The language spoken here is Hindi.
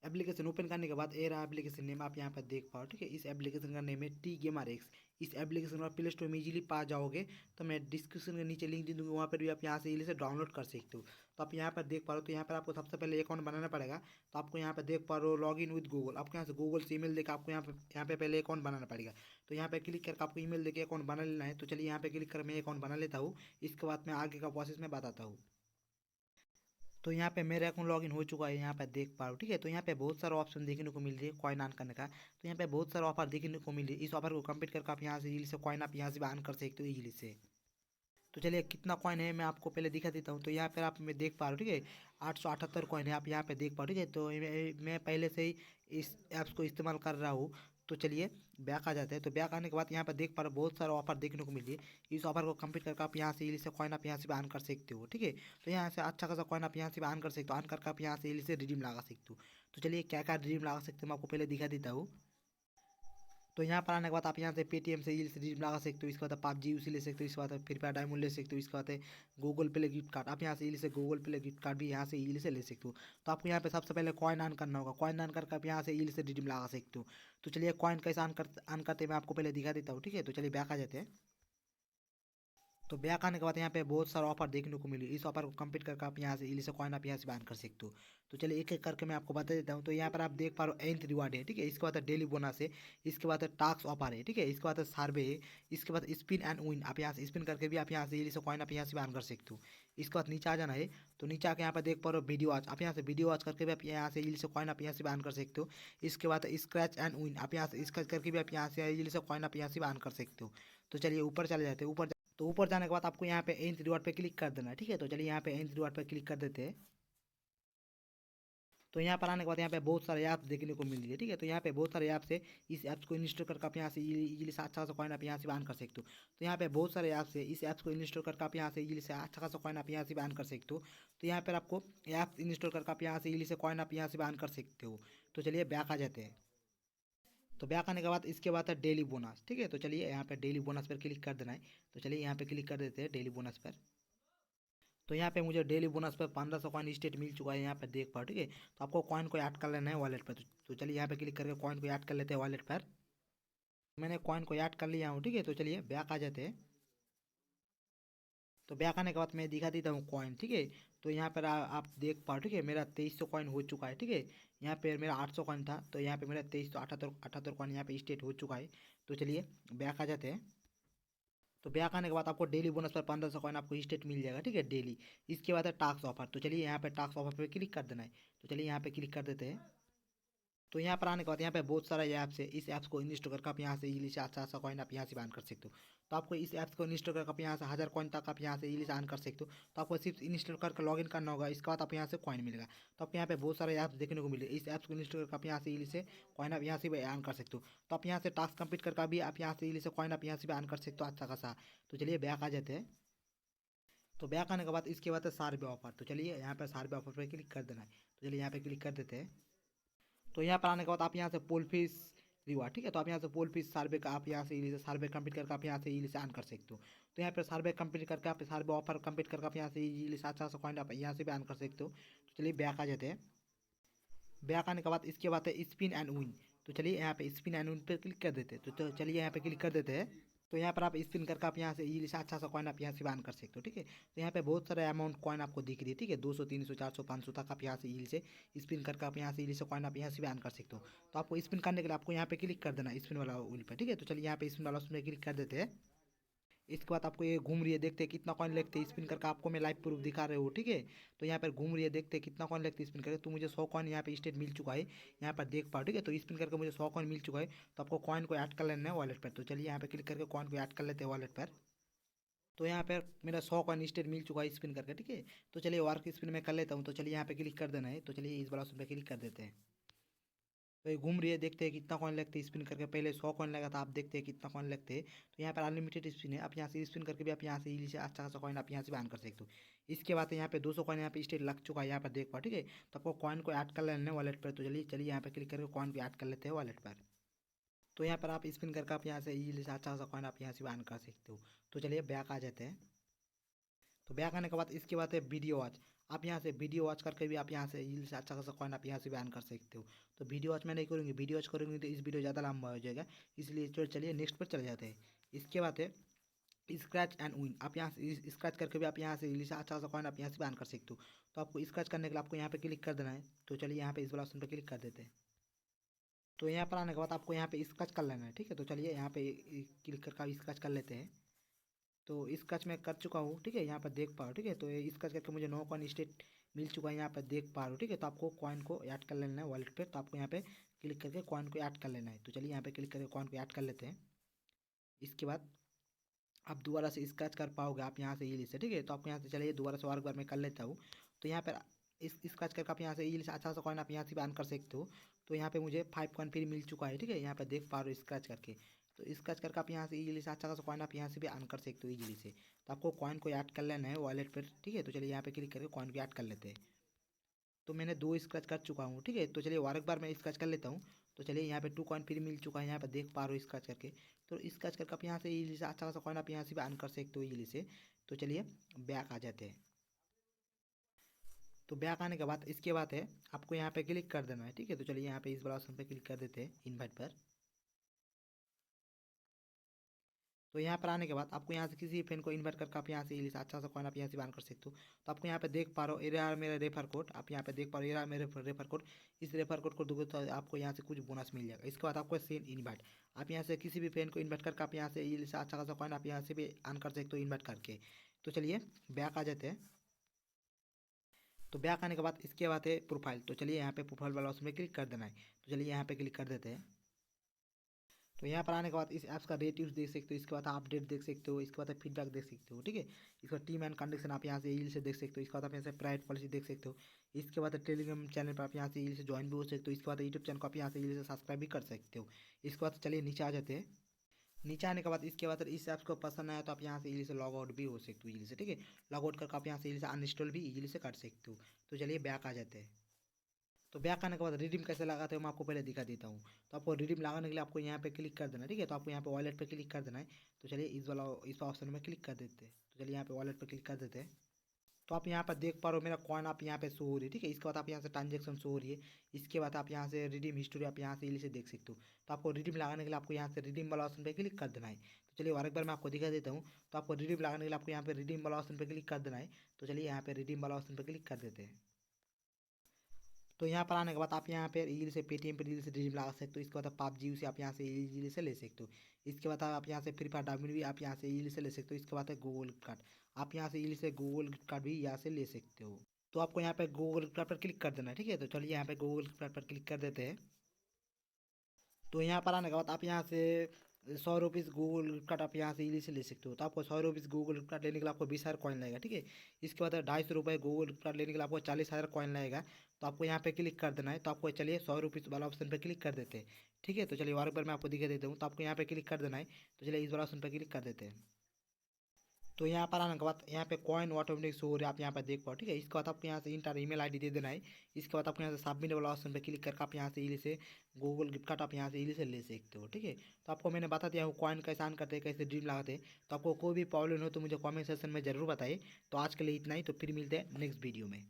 एप्लीकेशन ओपन करने के बाद ये रहा एप्लीकेशन नेम, आप यहाँ पर देख पाओ। ठीक है, इस एप्लीकेशन का नेम है टी गेमर एक्स। इस एप्लीकेशन को प्ले स्टोर में इजीली पा जाओगे, तो मैं डिस्क्रिप्शन के नीचे लिंक दे दूँगा, वहाँ पर भी आप यहाँ से इजीली से डाउनलोड कर सकते हो। तो आप यहाँ पर देख पा रहे हो, तो यहाँ पर आपको सबसे पहले अकाउंट बनाना पड़ेगा। तो आपको यहाँ पर देख पा रहे हो लॉग इन विद गूगल, आपको यहाँ से गूगल से ईमेल देकर आपको यहाँ पे पहले अकाउंट बनाना पड़ेगा। तो यहाँ पे क्लिक करके आपको ईमेल देके अकाउंट बना लेना है। तो चलिए यहाँ पे क्लिक कर मैं अकाउंट बना लेता हूँ, इसके बाद मैं आगे का प्रोसेस में बताता हूँ। तो यहाँ पे मेरा अकाउंट लॉगिन हो चुका है, यहाँ पे देख पा रहे हो। ठीक है, तो यहाँ पे बहुत सारा ऑप्शन देखने को मिल रही है कॉइन अर्न करने का। तो यहाँ पे बहुत सारा ऑफर देखने को मिल रही है, इस ऑफर को कंप्लीट करके आप यहाँ से इजीली से कॉइन आप यहाँ से अर्न कर सकते हो इजीली से। तो चलिए कितना कॉइन है मैं आपको पहले दिखा देता हूँ। तो यहाँ पर आप मैं देख पा रहे हो। ठीक है, 878 कॉइन है, आप यहाँ पे देख पा रहे हो। ठीक है, तो मैं पहले से ही इस ऐप्स को इस्तेमाल कर रहा हूँ। तो चलिए बैक आ जाते हैं। तो बैक आने के बाद यहाँ पर देख पा रहे हो बहुत सारा ऑफर देखने को मिल रही है, इस ऑफर को कंप्लीट करके आप यहाँ से इजीली से कॉइन आप यहाँ से अर्न कर सकते हो। ठीक है, तो यहाँ से अच्छा खासा कॉइन आप यहाँ से अर्न कर सकते हो, अर्न करके आप यहाँ से इजीली से रिडीम लगा सकते हो। तो चलिए क्या क्या रिडीम लगा सकते हो मैं आपको पहले दिखा देता हूँ। तो यहाँ पर आने के बाद आप यहाँ से पेटीएम से इजीली से रिडीम लगा सकते हो, इसके बाद पबजी उसी ले सकते हो, इसके बाद फ्री फायर डायमंड ले सकते हो, इसके बाद गूगल प्ले गिफ्ट कार्ड आप यहाँ से इजीली से गूगल प्ले गिफ्ट कार्ड भी यहाँ से इजीली से ले सकते हो। तो आपको यहाँ पे सबसे पहले कॉइन अर्न करना होगा, कॉइन अर्न करके आप यहाँ से इजीली से रिडीम लगा सकते हो। तो चलिए कॉइन कैसे अर्न करते मैं आपको पहले दिखा देता हूँ। ठीक है, तो चलिए बैक आ जाते हैं। तो बैक आने के बाद यहाँ पे बहुत सारा ऑफर देखने को मिली, इस ऑफर को कंप्लीट करके आप यहाँ से इलीसे कॉइन आप यहाँ से बैन कर सकते हो। तो चलिए एक एक करके मैं आपको बता देता हूँ। तो यहाँ पर आप देख पा रहे हो एंथ रिवार्ड है। ठीक है, इसके बाद डेली बोनस है, इसके बाद टास्क ऑफर है। ठीक है, इसके बाद सर्वे है, इसके बाद स्पिन एंड विन आप यहाँ से स्पिन करके भी आप यहाँ से इलीसे कॉइन आप यहाँ से बैन कर सकते हो। इसके बाद नीचे आ जाना है। तो नीचे आके यहाँ पर देख पा रहे हो वीडियो वॉच, आप यहाँ से वीडियो वॉच करके भी आप यहाँ से इलीसे कॉइन आप यहाँ से बैन कर सकते हो। इसके बाद स्क्रैच एंड विन आप यहाँ से स्क्रैच करके भी आप यहाँ से इलीसे कॉइन आप यहाँ से बैन कर सकते हो। तो चलिए ऊपर चले जाते हैं। ऊपर तो ऊपर जाने के बाद आपको यहाँ पे एंथ रिवॉर्ड पे क्लिक कर देना है। ठीक है, तो चलिए यहाँ पे एंथ रिवॉर्ड पे क्लिक कर देते हैं। तो यहाँ पर आने के बाद यहाँ पे बहुत सारे ऐप्स देखने को मिल रही है। ठीक है, तो यहाँ पे बहुत सारे ऐप्स है, इस ऐप्स को इंस्टॉल करके आप यहाँ से इजीली से अच्छा खासा कॉइन आप यहाँ से बैन कर सकते हो। तो यहाँ पे बहुत सारे ऐप्स है, इस ऐप्स को इंस्टॉल करके आप यहाँ से इजीली से अच्छा खासा कॉइन आप यहाँ से बैन कर सकते हो। तो यहाँ पर आपको ऐप्स इंस्टॉल करके आप यहाँ से इजीली से कॉइन आप यहाँ से बैन कर सकते हो। तो चलिए बैक आ जाते हैं। तो बैक आने के बाद इसके बाद है डेली बोनस। ठीक है, तो चलिए यहाँ पे डेली बोनस पर क्लिक कर देना है। तो चलिए यहाँ पे क्लिक कर देते हैं डेली बोनस पर। तो यहाँ पे मुझे डेली बोनस पर 1500 कॉइन स्टेट मिल चुका है, यहाँ पे देख पाओ। ठीक है, तो आपको कॉइन को ऐड कर लेना है वॉलेट पर। तो चलिए यहाँ पे क्लिक करके कॉइन को ऐड कर लेते हैं वॉलेट पर। मैंने कॉइन को ऐड कर लिया हूँ। ठीक है, तो चलिए बैक आ जाते हैं। तो बैक आने के बाद मैं दिखा देता हूँ कॉइन। ठीक है, तो यहाँ पर आप देख पाओ। ठीक है, मेरा 2300 कॉइन हो चुका है। ठीक है, यहाँ पे मेरा 800 कॉइन था, तो यहाँ पे मेरा 2378 कॉइन यहाँ पे स्टेट हो चुका है। तो चलिए बैक आ जाते हैं। तो बैक आने के बाद आपको डेली बोनस पर 1500 कॉइन आपको स्टेट मिल जाएगा। ठीक है, डेली। इसके बाद है टास्क ऑफर। तो चलिए यहाँ पे टास्क ऑफर पे क्लिक कर देना है। तो चलिए यहाँ पे क्लिक कर देते हैं। तो यहाँ पर आने के बाद यहाँ पे बहुत सारा ऐप्स है, इस ऐप्स को इंस्टॉल करके आप यहाँ से इजीली से अच्छा अच्छा कॉइन आप यहाँ से अर्न कर सकते हो। तो आपको इस ऐप्स को इंस्टॉल करके आप यहाँ से 1000 कॉइन तक आप यहाँ से इजीली से अर्न कर सकते हो। तो आपको सिर्फ इंस्टॉल करके लॉगिन करना होगा, इसके बाद आप यहाँ से कॉइन मिलेगा। तो आपको यहाँ पे बहुत सारे ऐप्स देखने को मिले, इस ऐप्स को इंस्टॉल करके आप यहाँ से इजीली से कॉइन आप यहाँ से भी अर्न कर सकते हो। तो आप यहाँ से टास्क कंप्लीट करके भी आप यहाँ से इजीली से कॉइन आप यहाँ से भी अर्न कर सकते हो अच्छा खासा। तो चलिए बैक आ जाते हैं। तो बैक आने के बाद इसके बाद है सार्वे ऑफर। तो चलिए यहाँ पे सार्वे ऑफर पर क्लिक कर देना है। तो चलिए यहाँ पे क्लिक कर देते हैं। तो यहाँ पर आने के बाद आप यहाँ से पोल फीस रिवार्ड। ठीक है, तो आप यहाँ से पोल फीस सर्वे का आप यहाँ से इली से सर्वे कंप्लीट करके आप यहाँ से इली से अर्न कर सकते हो। तो यहाँ पर सर्वे कंप्लीट करके आप सर्वे ऑफर कंप्लीट करके आप यहाँ से इली से अच्छा सा कॉइन आप यहाँ से भी अर्न कर सकते हो। तो चलिए बैक आ जाते हैं। बैक आने के बाद इसके बाद है स्पिन एंड विन। तो चलिए यहाँ पे स्पिन एंड विन पर क्लिक कर देते हैं। तो चलिए यहाँ पे क्लिक कर देते हैं। तो यहाँ पर आप स्पिन करके आप यहाँ से इजीली से अच्छा सा कॉइन आप यहाँ से अर्न कर सकते हो। ठीक है, तो यहाँ पे बहुत सारे अमाउंट कॉइन आपको दिख रही है। ठीक है, 200 300 400 500 तक आप यहाँ से इजीली से स्पिन करके आप यहाँ से इजीली से कॉइन आप यहाँ से अर्न कर सकते हो। तो आपको स्पिन करने के लिए आपको यहाँ पे क्लिक कर देना है स्पिन वाला व्हील पे। ठीक है, तो चलिए यहाँ पे स्पिन वाला उसमें क्लिक कर देते हैं। इसके बाद आपको ये घूम रही है, देखते हैं कितना कॉइन लगते हैं स्पिन करके, आपको मैं लाइव प्रूफ दिखा रहे हो। ठीक है, तो यहाँ पर घूम रही है, देखते हैं कितना कॉइन लगते हैं स्पिन करके। तो मुझे 100 कॉइन यहाँ पे स्टेट मिल चुका है, यहाँ पर देख पाओ। ठीक है, तो स्पिन करके मुझे 100 कॉइन मिल चुका है। तो आपको कॉइन को ऐड कर लेना है वॉलेट पर। तो चलिए यहाँ पे क्लिक करके कॉइन को ऐड कर लेते हैं वॉलेट पर। तो यहाँ पर मेरा 100 कॉइन स्टेट मिल चुका है स्पिन करके। ठीक है, तो चलिए वर्क स्पिन में कर लेता हूँ। तो चलिए यहाँ पे क्लिक कर देना है। तो चलिए इस वाला उस पर क्लिक कर देते हैं। तो ये घूम रही है, देखते हैं कितना कॉइन लगते हैं स्पिन करके। पहले 100 कॉइन लगा था, आप देखते हैं कितना कॉइन लगते हैं। तो यहाँ पर अनलिमिटेड स्पिन है, आप यहाँ से स्पिन करके भी आप यहाँ से इजीली से अच्छा खासा कॉइन आप यहाँ से बैन कर सकते हो। इसके बाद यहाँ पे 200 कॉइन यहाँ पे स्टेट लग चुका है, यहाँ पर देख पाओ। ठीक है, तो आपको कॉइन को ऐड कर लेना है वॉलेट पर। तो चलिए चलिए यहाँ पे क्लिक करके कॉइन को ऐड कर लेते हैं वॉलेट पर। तो यहाँ पर आप स्पिन करके आप यहाँ से इजीली से अच्छा खासा कॉइन आप यहाँ से बैन कर सकते हो। तो चलिए बैक आ जाते हैं। तो बैक आने के बाद इसके बाद है वीडियो वॉच। आप यहाँ से वीडियो वॉच करके भी आप यहाँ से ईजिली से अच्छा खासा कॉइन आप यहाँ से भी अर्न कर सकते हो। तो वीडियो वॉच मैं नहीं करूँगी, वीडियो वॉच करूँगी तो इस वीडियो ज़्यादा लंबा हो जाएगा, इसलिए चलिए नेक्स्ट पर चले जाते हैं। इसके बाद है स्क्रैच एंड विन। आप यहाँ से स्क्रैच करके भी आप यहाँ से ईजिली से अच्छा खासा कॉइन आप यहाँ से भी अर्न कर सकते हो। तो आपको स्क्रैच करने के लिए आपको यहाँ पे क्लिक कर देना है। तो चलिए यहाँ पे इस वाला ऑप्शन पर क्लिक कर देते हैं। तो यहाँ पर आने के बाद आपको यहाँ पे स्क्रैच कर लेना है, ठीक है। तो चलिए यहाँ पे क्लिक करके स्क्रैच कर लेते हैं। तो स्क्रैच मैं कर चुका हूँ, ठीक है, यहाँ पर देख पा रहा हूँ, ठीक है। तो ये स्क्रैच करके मुझे 9 कॉइन स्टेट मिल चुका है, यहाँ पर देख पा रहा हूँ, ठीक है। तो आपको कॉइन को ऐड कर लेना है वॉलेट पे। तो आपको यहाँ पे क्लिक करके कॉइन को ऐड कर लेना है। तो चलिए यहाँ पे क्लिक करके कॉइन को ऐड कर लेते हैं। इसके बाद आप दोबारा से स्क्रैच कर पाओगे आप यहाँ से इजीली से, ठीक है। तो आप यहाँ से चलिए दोबारा से और एक बार मैं कर लेता हूँ। तो यहाँ पर इस स्क्रैच करके आप यहाँ से इजीली से अच्छा सा कॉइन आप यहाँ से भी अर्न कर सकते हो। तो यहाँ पे मुझे 5 कॉइन फ्री मिल चुका है, ठीक है। यहाँ पे देख पा रहे हो स्क्रैच करके। तो स्क्रैच करके आप यहाँ से इजीली से अच्छा खासा कॉइन आप यहाँ से भी अर्न कर सकते हो इजीली से। तो आपको कॉइन को ऐड कर लेना है वॉलेट पर, ठीक है। तो चलिए यहाँ पे क्लिक करके कॉइन को ऐड कर लेते हैं। तो मैंने 2 स्क्रैच कर चुका हूँ, ठीक है। तो चलिए और एक बार मैं स्क्रैच कर लेता हूँ। तो चलिए यहाँ पे 2 कॉइन फ्री मिल चुका है, यहाँ पे देख पा रहे हो स्क्रैच करके। तो स्क्रैच करके आप यहाँ से इजीली से अच्छा खासा कॉइन आप यहाँ से भी अर्न कर सकते हो इजीली से। तो चलिए बैक आ जाते हैं। तो बैक आने के बाद इसके बाद है आपको यहाँ पे क्लिक कर देना है, ठीक है। तो चलिए यहाँ पे इस वाला ऑप्शन पे क्लिक कर देते हैं इनवाइट पर। तो यहाँ पर आने के बाद आपको यहाँ से किसी फ्रेंड को इन्वाइट करके आप यहाँ से इजीली से अच्छा सा कॉइन आप यहाँ से बान कर सकते हो। तो आपको यहाँ पे देख पा रहे हो एरिया मेरा रेफर कोड, आप यहाँ पे देख पा रहे हो एरिया मेरे रेफर कोड। इस रेफर कोड को दोगे तो आपको यहाँ से कुछ बोनस मिल जाएगा। इसके बाद आपको सेंड इन्वाइट, आप यहाँ से किसी भी फ्रेंड को इन्वाइट करके आप यहाँ से इजीली से अच्छा खासा कॉइन आप यहाँ से भी अर्न कर सकते हो इन्वाइट करके। तो चलिए बैक आ जाते हैं। तो बैक आने के बाद इसके बाद है प्रोफाइल। तो चलिए यहाँ पे प्रोफाइल वाला उसमें क्लिक कर देना है। तो चलिए यहाँ पे क्लिक कर देते हैं। तो यहाँ पर आने के बाद इस ऐप्स का रेटिव्स देख सकते हो, इसके बाद अपडेट देख सकते हो, इसके बाद फीडबैक देख सकते हो, ठीक है। इसका टीम एंड कंडीशन आप यहाँ से ईल से देख सकते हो। इसके बाद आप यहाँ से प्राइवेट पॉलिसी देख सकते हो। इसके बाद टेलीग्राम चैनल पर आप यहाँ से ईल से ज्वाइन भी हो सकते हो। इसके बाद यूट्यूब चैनल को आप यहाँ से ईल से सब्सक्राइब भी कर सकते हो। इसके बाद चलिए नीचे आ जाते हैं। नीचे आने के बाद इसके बाद इस ऐप्स को पसंद आया तो आप यहाँ से इजीली से लॉग आउट भी हो सकते हो इजीली से, ठीक है। लॉग आउट करके आप यहाँ से इजीली से अनइंस्टॉल भी इजीली से कर सकते हो। तो चलिए बैक आ जाते हैं। तो बैक आने के बाद रिडीम कैसे लगाते हो मैं आपको पहले दिखा देता हूँ। तो आपको रिडीम लगाने के लिए आपको यहाँ पे क्लिक कर देना है, ठीक है। तो आपको यहाँ पे वॉलेट पे क्लिक कर देना है। तो चलिए इस ऑप्शन में क्लिक कर देते हैं। तो चलिए यहाँ पे वॉलेट पे क्लिक कर देते हैं। तो आप यहाँ पर देख पा रहे हो मेरा कॉइन आप यहाँ पे शो हो रही है, ठीक है। इसके बाद आप यहाँ से ट्रांजेक्शन शो हो रही है। इसके बाद आप यहाँ से रिडीम हिस्ट्री आप यहाँ से इसे देख सकते हो। तो आपको रिडीम लगाने के लिए आपको यहाँ से रिडीम वाला ऑप्शन पे क्लिक कर देना है। तो चलिए और एक बार मैं आपको दिखा देता हूँ। तो आपको रिडीम लगाने के लिए आपको यहाँ पे रिडीम वाला ऑप्शन पे क्लिक कर देना है। तो चलिए यहाँ पे रिडीम वाला ऑप्शन पे क्लिक कर देते हैं। तो यहाँ पर आने के बाद आप यहाँ पे इजीली से पेटीएम पर इजीली से रिडीम लगा सकते हो। इसके बाद आप पबजी से आप यहाँ से इजीली से ले सकते हो। इसके बाद आप यहाँ से फ्री फायर डायमंड भी आप यहाँ से इजीली से ले सकते हो। इसके बाद है गूगल गिफ्ट कार्ड, आप यहाँ से इजीली से गूगल गिफ्ट कार्ड भी यहाँ से ले सकते हो। तो आपको यहाँ पे गूगल गिफ्ट कार्ड पर क्लिक कर देना है, ठीक है। तो चलिए यहाँ पे गूगल गिफ्ट कार्ड पर क्लिक कर देते हैं। तो यहाँ पर आने के बाद आप यहाँ से 100 रुपीज़ गूगल गिफ्ट कार्ड आप यहाँ से इजीली से ले सकते हो। तो आपको 100 रुपीज़ गूगल गिफ्ट कार्ड लेने के लिए आपको 20,000 कॉइन लगेगा, ठीक है। इसके बाद 250 रुपये गूगल गिफ्ट कार्ड लेने के लिए आपको 40,000 कॉइन लगेगा। तो आपको यहाँ पे क्लिक कर देना है। तो आपको चलिए 100 रुपीज़ वाला ऑप्शन पे क्लिक कर देते हैं, ठीक है। तो चलिए और एक बार मैं आपको दिखा देता हूँ। तो आपको यहाँ पे क्लिक कर देना है। तो चलिए इस वाला ऑप्शन पर क्लिक कर देते हैं। तो यहाँ पर आने के बाद यहाँ पे कॉइन ऑटोमेटिक शो हो रहा है, आप यहाँ पे देख पाओ, ठीक है। इसके बाद आपको यहाँ से इंटर ईमेल आईडी दे देना है। इसके बाद आपको यहाँ से सबमिट वाला ऑप्शन पे क्लिक करके आप यहाँ से इजीली से गूगल गिफ्ट कार्ड आप यहाँ से इजीली से ले सकते हो, ठीक है। तो आपको मैंने बता दिया हूँ कॉइन कैसे ऑन करते हैं, कैसे ड्रीम लगाते हैं। तो आपको कोई भी प्रॉब्लम हो तो मुझे कॉमेंट सेक्शन में ज़रूर बताइए। तो आज के लिए इतना ही, तो फिर मिलते हैं नेक्स्ट वीडियो में।